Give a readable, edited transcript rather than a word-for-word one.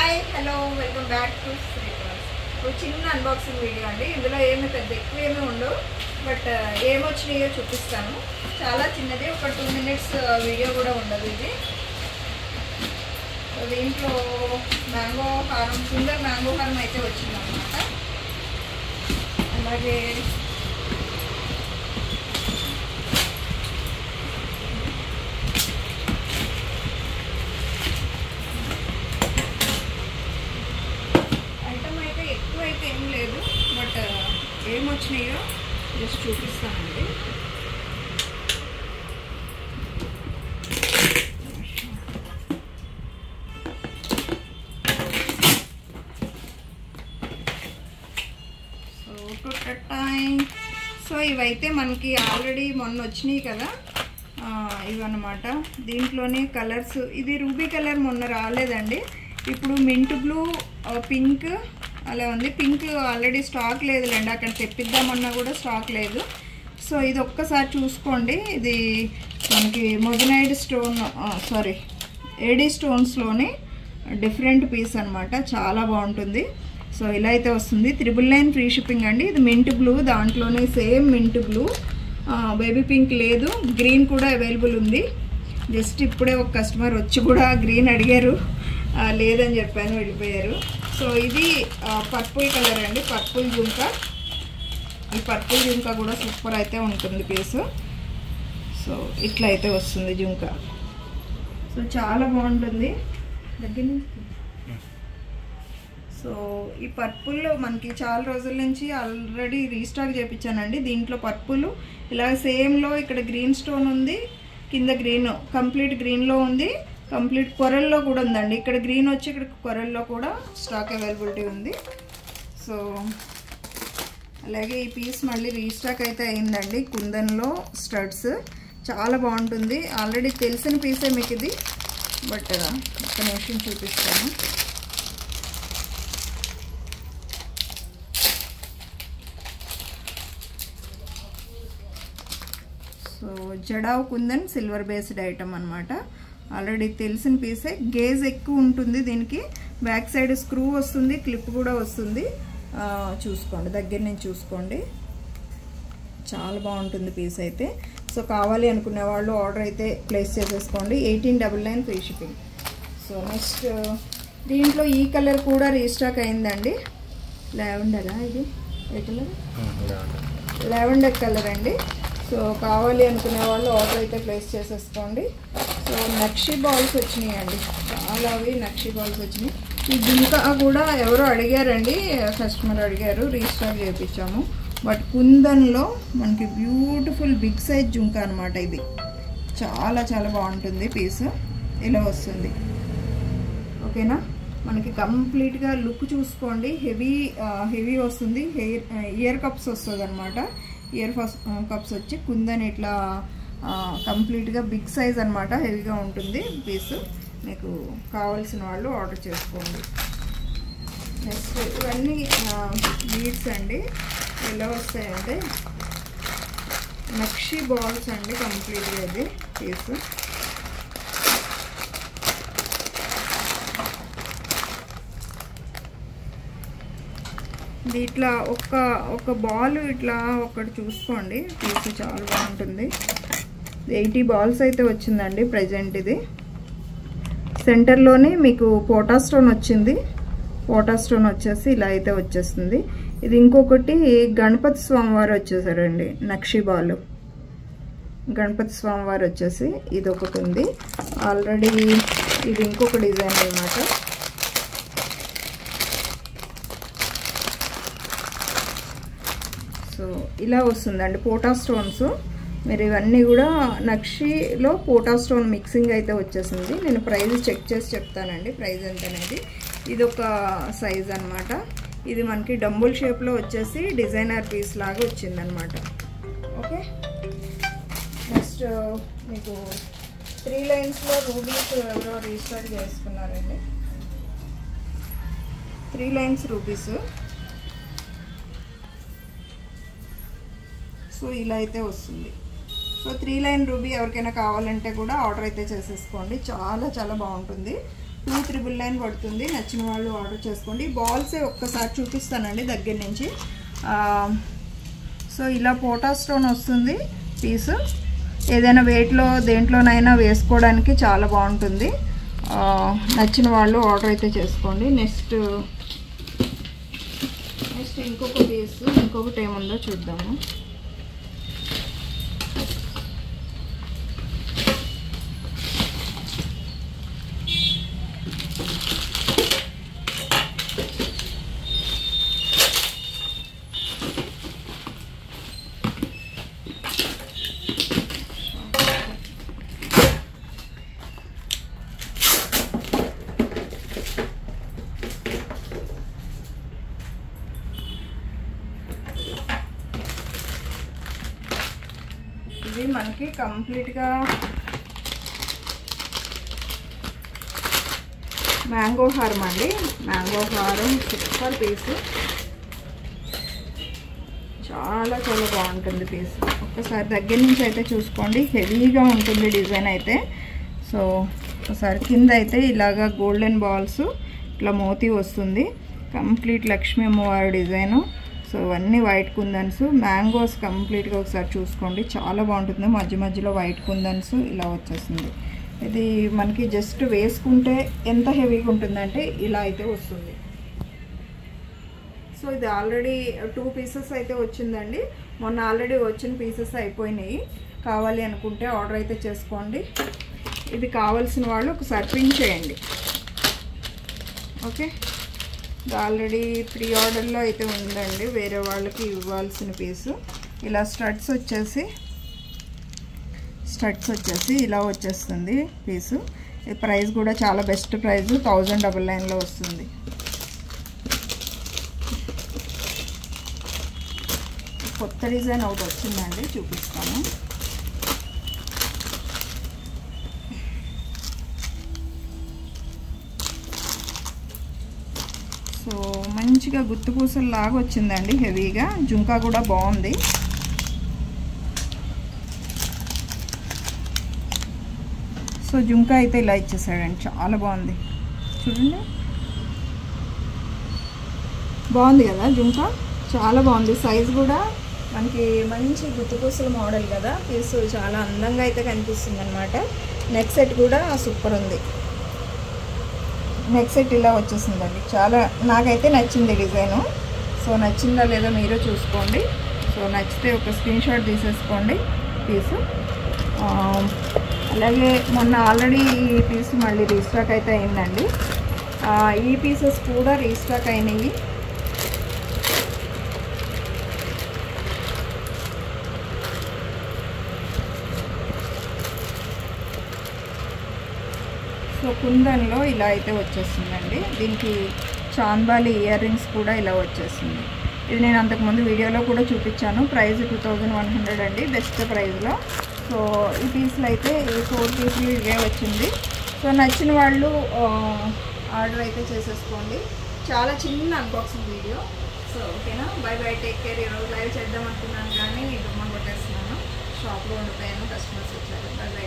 Hi hello welcome back to Srinivas. ఒక చిన్న unboxing video అండి. ఇందులో ఏమి పెద్ద ఎక్కువ ఏమీ ఉండవు, బట్ ఏమొచ్చినాయో చూపిస్తాను. చాలా చిన్నది, ఒక 2 minutes వీడియో కూడా ఉండదు ఇది. దీంట్లో మ్యాంగో హారం, సుందర్ మ్యాంగో హారం అయితే వచ్చిందన్నమాట. అలాగే ఐటమ్ అయితే ఎక్కువ అయితే ఏం లేదు, బట్ ఏమొచ్చినాయో జస్ట్ చూపిస్తానండి. సో ఇవైతే మనకి ఆల్రెడీ మొన్న వచ్చినాయి కదా, ఇవన్నమాట. దీంట్లోనే కలర్స్, ఇది రూబీ కలర్ మొన్న రాలేదండి, ఇప్పుడు మింట్ బ్లూ, పింక్ అలా ఉంది. పింక్ ఆల్రెడీ స్టాక్ లేదులేండి, అక్కడ తెప్పిద్దామన్నా కూడా స్టాక్ లేదు. సో ఇది ఒక్కసారి చూసుకోండి. ఇది మనకి మొజనైడ్ స్టోన్, ఏడీ స్టోన్స్లోని డిఫరెంట్ పీస్ అనమాట, చాలా బాగుంటుంది. సో ఇలా అయితే వస్తుంది. 999 ఫ్రీ షిప్పింగ్ అండి. ఇది మింట్ బ్లూ, దాంట్లోనే same mint blue, baby pink లేదు, గ్రీన్ కూడా అవైలబుల్ ఉంది. జస్ట్ ఇప్పుడే ఒక కస్టమర్ వచ్చి కూడా గ్రీన్ అడిగారు, లేదని చెప్పాను, వెళ్ళిపోయారు. సో ఇది పర్పుల్ కలర్ అండి, పర్పుల్ జుంకా. ఈ పర్పుల్ జుంకా కూడా సూపర్ అయితే ఉంటుంది పీసు. సో ఇట్లా అయితే వస్తుంది జుంకా. సో చాలా బాగుంటుంది. దగ్గర సో ఈ పర్పుల్ మనకి చాలా రోజుల నుంచి ఆల్రెడీ రీస్టాక్ చేయించానండి. దీంట్లో పర్పుల్ ఇలా సేమ్లో ఇక్కడ గ్రీన్ స్టోన్ ఉంది, కింద గ్రీన్, కంప్లీట్ గ్రీన్లో ఉంది, కంప్లీట్ కొరల్లో కూడా ఉందండి. ఇక్కడ గ్రీన్ వచ్చి ఇక్కడ కొరల్లో కూడా స్టాక్ అవైలబిలిటీ ఉంది. సో అలాగే ఈ పీస్ మళ్ళీ రీస్టాక్ అయితే అయిందండి. కుందన్లో స్టడ్స్ చాలా బాగుంటుంది. ఆల్రెడీ తెలిసిన పీసే మీకు ఇది, బట్ ఒక నిమిషం చూపిస్తాను. So jadau kundan silver based item అనమాట. ఆల్రెడీ తెలిసిన పీసే. గేజ్ ఎక్కువ ఉంటుంది దీనికి, బ్యాక్ సైడ్ స్క్రూ వస్తుంది, క్లిప్ కూడా వస్తుంది. చూసుకోండి, దగ్గర నుంచి చూసుకోండి, చాలా బాగుంటుంది పీస్ అయితే. సో కావాలి అనుకునే వాళ్ళు ఆర్డర్ అయితే ప్లేస్ చేసేసుకోండి. 1899 ఫ్రీ షిప్పింగ్. సో నెక్స్ట్ దీంట్లో ఈ కలర్ కూడా రీస్టాక్ అయిందండి. లావెండరా, ఇది ఏ కలర్? లావెండర్ కలర్ అండి. సో కావాలి అనుకునే వాళ్ళు ఆర్డర్ అయితే ప్లేస్ చేసేసుకోండి. సో నక్షి బాల్స్ వచ్చినాయండి, చాలా అవి నక్షి బాల్స్ వచ్చినాయి. ఈ జుంకా కూడా ఎవరో అడిగారండి, కస్టమర్ అడిగారు, రీస్టాక్ చేయించాము. బట్ కుందన్లో మనకి బ్యూటిఫుల్ బిగ్ సైజ్ జుంకా అనమాట. ఇది చాలా చాలా బాగుంటుంది పీస్. ఇలా వస్తుంది, ఓకేనా. మనకి కంప్లీట్గా లుక్ చూసుకోండి, హెవీ వస్తుంది. ఇయర్ కప్స్ వస్తుంది అనమాట. ఇయర్ కప్స్ వచ్చి కుందని ఇట్లా కంప్లీట్గా బిగ్ సైజ్ అనమాట, హెవీగా ఉంటుంది పీస్. మీకు కావాల్సిన వాళ్ళు ఆర్డర్ చేసుకోండి. నెక్స్ట్ ఇవన్నీ బీడ్స్ అండి. ఎలా వస్తాయంటే నక్షి బాల్స్ అండి, కంప్లీట్గా ఇది పీస్. ఇట్లా ఒక బాల్ ఇట్లా ఒకటి చూసుకోండి, పీస్ చాలా బాగుంటుంది. 80 బాల్స్ అయితే వచ్చిందండి ప్రజెంట్. ఇది సెంటర్లోనే మీకు పోటా స్టోన్ వచ్చింది. పోటా స్టోన్ వచ్చేసి ఇలా అయితే వచ్చేస్తుంది. ఇది ఇంకొకటి గణపతి స్వామివారు వచ్చేసారండి, నక్షి బాల్. గణపతి స్వామివారు వచ్చేసి ఇది ఒకటి ఉంది ఆల్రెడీ. ఇది ఇంకొక డిజైన్ అన్నమాట. సో ఇలా వస్తుందండి పోటా స్టోన్స్. మీరు ఇవన్నీ కూడా నక్షిలో పోటా స్టోన్ మిక్సింగ్ అయితే వచ్చేసింది. నేను ప్రైస్ చెక్ చేసి చెప్తానండి, ప్రైస్ ఎంత అనేది. ఇది ఒక సైజ్ అనమాట. ఇది మనకి డంబుల్ షేప్లో వచ్చేసి డిజైనర్ పీస్ లాగా వచ్చిందనమాట. ఓకే, నెక్స్ట్ మీకు 3 లైన్స్లో రూబీస్ ఎవరో రీస్టార్ట్ చేసుకున్నారండి. 3 లైన్స్ రూబీస్. సో ఇలా అయితే వస్తుంది. సో 3 లైన్ రూబీ ఎవరికైనా కావాలంటే కూడా ఆర్డర్ అయితే చేసేసుకోండి, చాలా చాలా బాగుంటుంది. 2,999 పడుతుంది. నచ్చిన వాళ్ళు ఆర్డర్ చేసుకోండి. బాల్సే ఒక్కసారి చూపిస్తానండి దగ్గర నుంచి. సో ఇలా పోటా స్టోన్ వస్తుంది పీసు. ఏదైనా వెయిట్లో దేంట్లోనైనా వేసుకోవడానికి చాలా బాగుంటుంది. నచ్చిన వాళ్ళు ఆర్డర్ అయితే చేసుకోండి. నెక్స్ట్ ఇంకొక పీస్, ఇంకొకటి ఏముందో చూద్దాము. ఇది మనకి కంప్లీట్గా మ్యాంగో హారం అండి. మ్యాంగో హారం సూపర్ పీసు, చాలా చాలా బాగుంటుంది పీస్. ఒక్కసారి దగ్గర నుంచి అయితే చూసుకోండి. హెవీగా ఉంటుంది డిజైన్ అయితే. సో ఒకసారి కింద అయితే ఇలాగా గోల్డెన్ బాల్స్ ఇట్లా మోతీ వస్తుంది. కంప్లీట్ లక్ష్మీ అమ్మవారి డిజైను. సో ఇవన్నీ వైట్ కుందన్స్, మ్యాంగోస్ కంప్లీట్గా ఒకసారి చూసుకోండి. చాలా బాగుంటుంది. మధ్య మధ్యలో వైట్ కుందన్స్ ఇలా వచ్చేస్తుంది. ఇది మనకి జస్ట్ వేసుకుంటే ఎంత హెవీగా ఉంటుందంటే ఇలా అయితే వస్తుంది. సో ఇది ఆల్రెడీ 2 పీసెస్ అయితే వచ్చిందండి. మొన్న ఆల్రెడీ వచ్చిన పీసెస్ అయిపోయినాయి. కావాలి అనుకుంటే ఆర్డర్ అయితే చేసుకోండి. ఇది కావాల్సిన వాళ్ళు ఒకసారి పిన్ చేయండి. ఓకే, ఆల్రెడీ ప్రీ ఆర్డర్లో అయితే ఉందండి. వేరే వాళ్ళకి ఇవ్వాల్సిన పీసు. ఇలా స్టడ్స్ వచ్చేసి ఇలా వచ్చేస్తుంది పీసు. ఈ ప్రైస్ కూడా చాలా బెస్ట్ ప్రైస్, 1099లో వస్తుంది. కొత్త డిజైన్ ఒకటి వచ్చిందండి, చూపిస్తాను. సో మంచిగా గుత్తు పూసలు లాగా వచ్చిందండి. హెవీగా జుంకా కూడా బాగుంది. సో జుంకా అయితే ఇలా ఇచ్చేసాడండి, చాలా బాగుంది. చూడండి, బాగుంది కదా జుంకా, చాలా బాగుంది. సైజ్ కూడా మనకి మంచి గుత్తుపూసల మోడల్ కదా పీస్, చాలా అందంగా అయితే కనిపిస్తుంది అనమాట. నెక్ సెట్ కూడా సూపర్ ఉంది. నెక్ సెట్ ఇలా వచ్చేసిందండి. చాలా నాకైతే నచ్చింది డిజైను. సో నచ్చిందా లేదో మీరు చూసుకోండి. సో నచ్చితే ఒక స్క్రీన్ షాట్ తీసేసుకోండి పీసు. అలాగే మొన్న ఆల్రెడీ ఈ పీస్ మళ్ళీ రీస్టాక్ అయితే అయిందండి. ఈ పీసెస్ కూడా రీస్టాక్ అయినాయి. సో కుందన్లో ఇలా అయితే వచ్చేస్తుందండి. దీనికి చాంబాలి ఇయర్ రింగ్స్ కూడా ఇలా వచ్చేస్తుంది. ఇది నేను అంతకుముందు వీడియోలో కూడా చూపించాను. ప్రైస్ 2100 అండి, బెస్ట్ ప్రైస్లో. సో ఈ పీస్లు అయితే 4 పీసులు ఇవే వచ్చింది. సో నచ్చిన వాళ్ళు ఆర్డర్ అయితే చేసేసుకోండి. చాలా చిన్న అన్బాక్సింగ్ వీడియో. సో ఓకేనా, బై బై, టేక్ కేర్. ఈరోజు లైవ్ చేద్దాం అనుకున్నాను కానీ దుమ్మ కొట్టేస్తున్నాను. షాప్లో ఉండిపోయాను, కస్టమర్స్ వచ్చారు. By by.